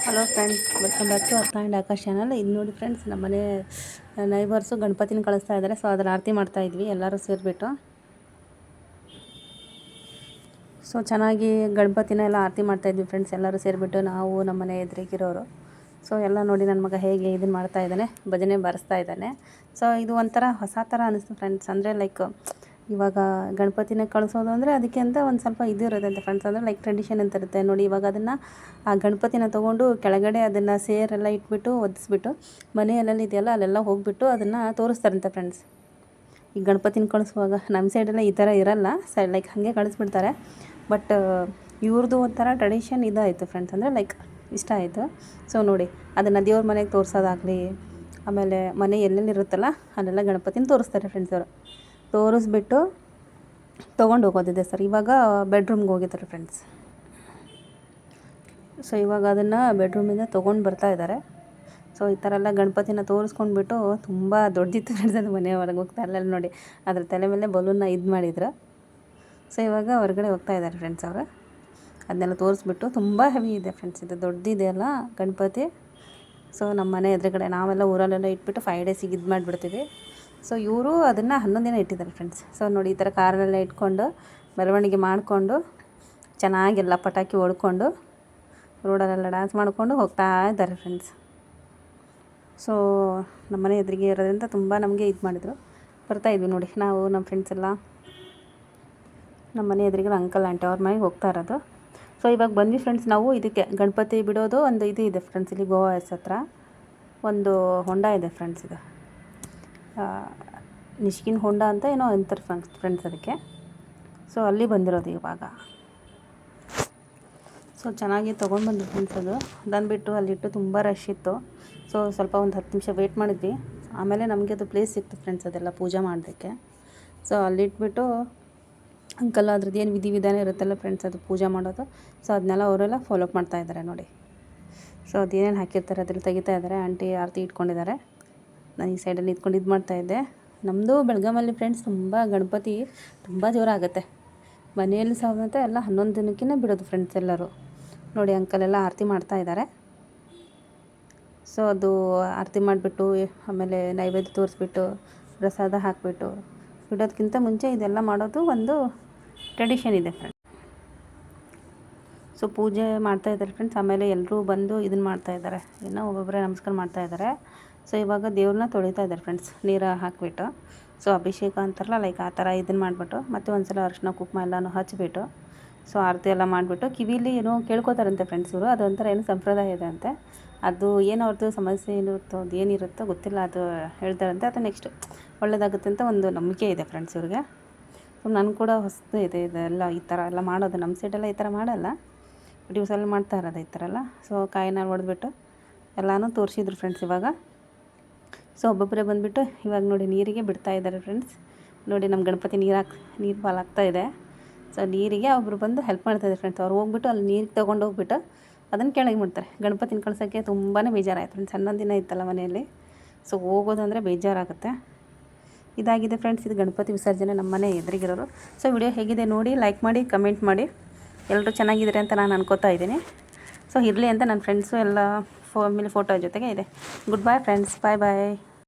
Hello friends, welcome back to earth and Akash channel. ಇದು ನೋಡಿ friends, ನಮ್ಮನೆ ನೈಬರ್ಸು ಗಣಪತಿನ ಕಳಿಸ್ತಾ ಇದ್ದಾರೆ. ಸೊ ಅದರ ಆರತಿ ಮಾಡ್ತಾಯಿದ್ವಿ ಎಲ್ಲರೂ ಸೇರಿಬಿಟ್ಟು. ಸೊ ಚೆನ್ನಾಗಿ ಗಣಪತಿನ ಎಲ್ಲ ಆರತಿ ಮಾಡ್ತಾಯಿದ್ವಿ ಫ್ರೆಂಡ್ಸ್, ಎಲ್ಲರೂ ಸೇರಿಬಿಟ್ಟು. ನಾವು ನಮ್ಮನೆ ಎದುರಿಗಿರೋರು. ಸೊ ಎಲ್ಲ ನೋಡಿ ನನ್ನ ಮಗ ಹೇಗೆ ಇದನ್ನು ಮಾಡ್ತಾ ಇದ್ದಾನೆ, ಭಜನೆ ಬಾರಿಸ್ತಾ ಇದ್ದಾನೆ. ಸೊ ಇದು ಒಂಥರ ಹೊಸ ಥರ ಅನ್ನಿಸ್ತು ಫ್ರೆಂಡ್ಸ್. ಅಂದರೆ ಲೈಕ್ ಇವಾಗ ಗಣಪತಿನ ಕಳಿಸೋದು ಅಂದರೆ ಅದಕ್ಕೆ ಅಂತ ಒಂದು ಸ್ವಲ್ಪ ಇದು ಇರುತ್ತೆ ಅಂತ ಫ್ರೆಂಡ್ಸ್. ಅಂದರೆ ಲೈಕ್ ಟ್ರೆಡಿಷನ್ ಅಂತ ಇರುತ್ತೆ ನೋಡಿ. ಇವಾಗ ಅದನ್ನು ಆ ಗಣಪತಿನ ತೊಗೊಂಡು ಕೆಳಗಡೆ ಅದನ್ನು ಸೇರೆಲ್ಲ ಇಟ್ಬಿಟ್ಟು ಒದಿಸ್ಬಿಟ್ಟು ಮನೆಯಲ್ಲೆಲ್ಲ ಇದೆಯಲ್ಲ ಅಲ್ಲೆಲ್ಲ ಹೋಗಿಬಿಟ್ಟು ಅದನ್ನು ತೋರಿಸ್ತಾರಂತೆ ಫ್ರೆಂಡ್ಸ್. ಈ ಗಣಪತಿನ ಕಳಿಸುವಾಗ ನಮ್ಮ ಸೈಡೆಲ್ಲ ಈ ಥರ ಇರಲ್ಲ, ಲೈಕ್ ಹಾಗೆ ಕಳಿಸ್ಬಿಡ್ತಾರೆ. ಬಟ್ ಇವ್ರದ್ದು ಒಂಥರ ಟ್ರೆಡಿಷನ್ ಇದಾಯಿತು ಫ್ರೆಂಡ್ಸ್. ಅಂದರೆ ಲೈಕ್ ಇಷ್ಟ ಆಯಿತು. ಸೊ ನೋಡಿ, ಅದನ್ನು ದೇವ್ರ ಮನೆಗೆ ತೋರಿಸೋದಾಗಲಿ, ಆಮೇಲೆ ಮನೆ ಎಲ್ಲೆಲ್ಲಿರುತ್ತಲ್ಲ ಅಲ್ಲೆಲ್ಲ ಗಣಪತಿನ ತೋರಿಸ್ತಾರೆ ಫ್ರೆಂಡ್ಸ್. ಅವರು ತೋರಿಸ್ಬಿಟ್ಟು ತೊಗೊಂಡು ಹೋಗೋದಿದೆ ಸರ್. ಇವಾಗ ಬೆಡ್ರೂಮ್ಗೆ ಹೋಗಿದ್ದಾರೆ ಫ್ರೆಂಡ್ಸ್. ಸೊ ಇವಾಗ ಅದನ್ನು ಬೆಡ್ರೂಮಿಂದ ತೊಗೊಂಡು ಬರ್ತಾ ಇದ್ದಾರೆ. ಸೊ ಈ ಥರ ಎಲ್ಲ ಗಣಪತಿನ ತೋರಿಸ್ಕೊಂಡ್ಬಿಟ್ಟು ತುಂಬ ದೊಡ್ಡದಿತ್ತು ಫ್ರೆಂಡ್ಸ್. ಅದು ಮನೆ ಹೊರಗೆ ಹೋಗ್ತಾ ಅಲ್ಲೆಲ್ಲ ನೋಡಿ ಅದ್ರ ತಲೆ ಮೇಲೆ ಬಲೂನ್ನ ಇದು ಮಾಡಿದ್ರು. ಸೊ ಇವಾಗ ಹೊರಗಡೆ ಹೋಗ್ತಾ ಇದ್ದಾರೆ ಫ್ರೆಂಡ್ಸ್ ಅವರು. ಅದನ್ನೆಲ್ಲ ತೋರಿಸ್ಬಿಟ್ಟು ತುಂಬ ಹೆವಿ ಇದೆ ಫ್ರೆಂಡ್ಸ್, ಇದು ದೊಡ್ಡದಿದೆ ಅಲ್ಲ ಗಣಪತಿ. ಸೊ ನಮ್ಮ ಮನೆ ಎದುರುಗಡೆ ನಾವೆಲ್ಲ ಊರಲ್ಲೆಲ್ಲ ಇಟ್ಬಿಟ್ಟು 5 ಡೇಸಿಗೆ ಇದು ಮಾಡಿಬಿಡ್ತೀವಿ. ಸೊ ಇವರು ಅದನ್ನು 11 ದಿನ ಇಟ್ಟಿದ್ದಾರೆ ಫ್ರೆಂಡ್ಸ್. ಸೊ ನೋಡಿ, ಈ ಥರ ಕಾರಲ್ಲೆಲ್ಲ ಇಟ್ಕೊಂಡು ಮೆರವಣಿಗೆ ಮಾಡಿಕೊಂಡು ಚೆನ್ನಾಗೆಲ್ಲ ಪಟಾಕಿ ಹೊಡ್ಕೊಂಡು ರೋಡಲ್ಲೆಲ್ಲ ಡ್ಯಾನ್ಸ್ ಮಾಡಿಕೊಂಡು ಹೋಗ್ತಾ ಇದ್ದಾರೆ ಫ್ರೆಂಡ್ಸ್. ಸೊ ನಮ್ಮ ಮನೆ ಎದುರಿಗೆ ಇರೋದ್ರಿಂದ ತುಂಬ ನಮಗೆ ಇದು ಮಾಡಿದರು. ಬರ್ತಾಯಿದ್ವಿ ನೋಡಿ ನಾವು ನಮ್ಮ ಫ್ರೆಂಡ್ಸ್ ಎಲ್ಲ ನಮ್ಮ ಮನೆ ಎದುರಿಗೆ ಅಂಕಲ್ ಆಂಟಿ ಅವ್ರ ಮನೆಗೆ ಹೋಗ್ತಾ ಇರೋದು. ಸೊ ಇವಾಗ ಬಂದ್ವಿ ಫ್ರೆಂಡ್ಸ್. ನಾವು ಇದಕ್ಕೆ ಗಣಪತಿ ಬಿಡೋದು ಒಂದು ಇದು ಇದೆ ಫ್ರೆಂಡ್ಸ್. ಇಲ್ಲಿ ಗೋವಾ ಎಸ್ ಹತ್ರ ಒಂದು ಹೊಂಡ ಇದೆ ಫ್ರೆಂಡ್ಸ್. ಇದು ನಿಷ್ಕಿನ್ ಹೊಂಡ ಅಂತ ಏನೋ ಅಂತಾರೆ ಫ್ರೆಂಡ್ಸ್ ಅದಕ್ಕೆ. ಸೊ ಅಲ್ಲಿ ಬಂದಿರೋದು ಇವಾಗ. ಸೊ ಚೆನ್ನಾಗಿ ತೊಗೊಂಡ್ಬಂದು ಫ್ರೆಂಡ್ಸ್. ಅದನ್ನು ಬಿಟ್ಟು ಅಲ್ಲಿಟ್ಟು ತುಂಬ ರಶ್ ಇತ್ತು. ಸೊ ಸ್ವಲ್ಪ ಒಂದು 10 ನಿಮಿಷ ವೆಯ್ಟ್ ಮಾಡಿದ್ವಿ. ಆಮೇಲೆ ನಮಗೆ ಅದು ಪ್ಲೇಸ್ ಸಿಕ್ತು ಫ್ರೆಂಡ್ಸ್, ಅದೆಲ್ಲ ಪೂಜೆ ಮಾಡೋದಕ್ಕೆ. ಸೊ ಅಲ್ಲಿಟ್ಬಿಟ್ಟು ಅಂಕಲ್ ಅದ್ರದ್ದು ಏನು ವಿಧಾನ ಇರುತ್ತಲ್ಲ ಫ್ರೆಂಡ್ಸ್, ಅದು ಪೂಜೆ ಮಾಡೋದು. ಸೊ ಅದನ್ನೆಲ್ಲ ಅವರೆಲ್ಲ ಫಾಲೋ ಅಪ್ ಮಾಡ್ತಾಯಿದ್ದಾರೆ ನೋಡಿ. ಸೊ ಅದೇನೇನು ಹಾಕಿರ್ತಾರೆ ಅದ್ರಲ್ಲಿ ತೆಗಿತಾ ಇದ್ದಾರೆ. ಆಂಟಿ ಆರತಿ ಇಟ್ಕೊಂಡಿದ್ದಾರೆ. ನಾನು ಈ ಸೈಡಲ್ಲಿ ಇಟ್ಕೊಂಡು ಇದು ಮಾಡ್ತಾಯಿದ್ದೆ. ನಮ್ಮದು ಬೆಳಗಾಮಲ್ಲಿ ಫ್ರೆಂಡ್ಸ್ ತುಂಬ ಗಣಪತಿ ತುಂಬ ಜೋರಾಗುತ್ತೆ. ಮನೆಯಲ್ಲಿ ಸಮೇತ ಎಲ್ಲ 11 ದಿನಕ್ಕೇ ಬಿಡೋದು ಫ್ರೆಂಡ್ಸ್ ಎಲ್ಲರೂ. ನೋಡಿ ಅಂಕಲೆಲ್ಲ ಆರತಿ ಮಾಡ್ತಾಯಿದ್ದಾರೆ. ಸೊ ಅದು ಆರತಿ ಮಾಡಿಬಿಟ್ಟು ಆಮೇಲೆ ನೈವೇದ್ಯ ತೋರಿಸ್ಬಿಟ್ಟು ಪ್ರಸಾದ ಹಾಕಿಬಿಟ್ಟು ಬಿಡೋದಕ್ಕಿಂತ ಮುಂಚೆ ಇದೆಲ್ಲ ಮಾಡೋದು ಒಂದು ಟ್ರೆಡಿಷನ್ ಇದೆ ಫ್ರೆಂಡ್ಸ್. ಸೊ ಪೂಜೆ ಮಾಡ್ತಾಯಿದ್ದಾರೆ ಫ್ರೆಂಡ್ಸ್. ಆಮೇಲೆ ಎಲ್ಲರೂ ಬಂದು ಇದನ್ನು ಮಾಡ್ತಾಯಿದ್ದಾರೆ, ಏನೋ ಒಬ್ಬೊಬ್ಬರೇ ನಮಸ್ಕಾರ ಮಾಡ್ತಾಯಿದ್ದಾರೆ. ಸೊ ಇವಾಗ ದೇವ್ರನ್ನ ತೊಳಿತಾ ಇದ್ದಾರೆ ಫ್ರೆಂಡ್ಸ್, ನೀರು ಹಾಕಿಬಿಟ್ಟು. ಸೊ ಅಭಿಷೇಕ ಅಂತಾರಲ್ಲ ಲೈಕ್ ಆ ಥರ ಇದನ್ನು ಮಾಡಿಬಿಟ್ಟು ಮತ್ತೆ ಒಂದು ಸಲ ಅರಿಶಿನ ಕುಂಕುಮ ಎಲ್ಲನೂ ಹಚ್ಚಿಬಿಟ್ಟು ಸೊ ಆರತಿ ಎಲ್ಲ ಮಾಡಿಬಿಟ್ಟು ಕಿವಿಲಿ ಏನೋ ಕೇಳ್ಕೊತಾರಂತೆ ಫ್ರೆಂಡ್ಸ್ ಇವರು. ಅದೊಂಥರ ಏನೋ ಸಂಪ್ರದಾಯ ಇದೆ ಅಂತೆ. ಅದು ಏನು ಅವ್ರದ್ದು ಸಮಸ್ಯೆ ಏನಿರುತ್ತೋ ಅದು ಏನಿರುತ್ತೋ ಗೊತ್ತಿಲ್ಲ, ಅದು ಹೇಳ್ತಾರಂತೆ. ಅದು ನೆಕ್ಸ್ಟ್ ಒಳ್ಳೇದಾಗುತ್ತೆ ಅಂತ ಒಂದು ನಂಬಿಕೆ ಇದೆ ಫ್ರೆಂಡ್ಸ್ ಇವ್ರಿಗೆ. ಸೊ ನನಗೆ ಕೂಡ ಹೊಸದು ಇದೆ ಇದೆಲ್ಲ, ಈ ಥರ ಎಲ್ಲ ಮಾಡೋದು. ನಮ್ಮ ಸೈಡೆಲ್ಲ ಈ ಥರ ಮಾಡಲ್ಲ, ಬಟ್ ಇವ್ರು ಸಲ ಮಾಡ್ತಾ ಇರೋದು ಈ ಥರ ಎಲ್ಲ. ಸೊ ಕಾಯಿನ ಹೊಡೆದ್ಬಿಟ್ಟು ಎಲ್ಲನೂ ತೋರಿಸಿದ್ರು ಫ್ರೆಂಡ್ಸ್ ಇವಾಗ. ಸೊ ಒಬ್ಬೊಬ್ಬರೇ ಬಂದುಬಿಟ್ಟು ಇವಾಗ ನೋಡಿ ನೀರಿಗೆ ಬಿಡ್ತಾ ಇದ್ದಾರೆ ಫ್ರೆಂಡ್ಸ್. ನೋಡಿ ನಮ್ಮ ಗಣಪತಿ ನೀರು ಪಾಲಾಗ್ತಾ ಇದೆ. ಸೊ ನೀರಿಗೆ ಒಬ್ಬರು ಬಂದು ಹೆಲ್ಪ್ ಮಾಡ್ತಾಯಿದ್ದಾರೆ ಫ್ರೆಂಡ್ಸ್. ಅವ್ರು ಹೋಗ್ಬಿಟ್ಟು ಅಲ್ಲಿ ನೀರಿಗೆ ತೊಗೊಂಡೋಗ್ಬಿಟ್ಟು ಅದನ್ನು ಕೆಳಗೆ ಮಾಡ್ತಾರೆ. ಗಣಪತಿನ ಕಳ್ಸೋಕ್ಕೆ ತುಂಬಾ ಬೇಜಾರಾಯಿತು ಫ್ರೆಂಡ್ಸ್. 11 ದಿನ ಇತ್ತಲ್ಲ ಮನೆಯಲ್ಲಿ. ಸೊ ಹೋಗೋದಂದರೆ ಬೇಜಾರಾಗುತ್ತೆ. ಇದಾಗಿದೆ ಫ್ರೆಂಡ್ಸ್, ಇದು ಗಣಪತಿ ವಿಸರ್ಜನೆ ನಮ್ಮ ಮನೆ ಎದುರಿಗಿರೋರು. ಸೊ ವಿಡಿಯೋ ಹೇಗಿದೆ ನೋಡಿ, ಲೈಕ್ ಮಾಡಿ, ಕಮೆಂಟ್ ಮಾಡಿ. ಎಲ್ಲರೂ ಚೆನ್ನಾಗಿದ್ದಾರೆ ಅಂತ ನಾನು ಅನ್ಕೋತಾ ಇದ್ದೀನಿ. ಸೊ ಇರಲಿ ಅಂತ ನನ್ನ ಫ್ರೆಂಡ್ಸು ಎಲ್ಲ ಫ್ಯಾಮಿಲಿ ಫೋಟೋ ಜೊತೆಗೆ ಇದೆ. ಗುಡ್ ಬೈ ಫ್ರೆಂಡ್ಸ್, ಬಾಯ್ ಬಾಯ್.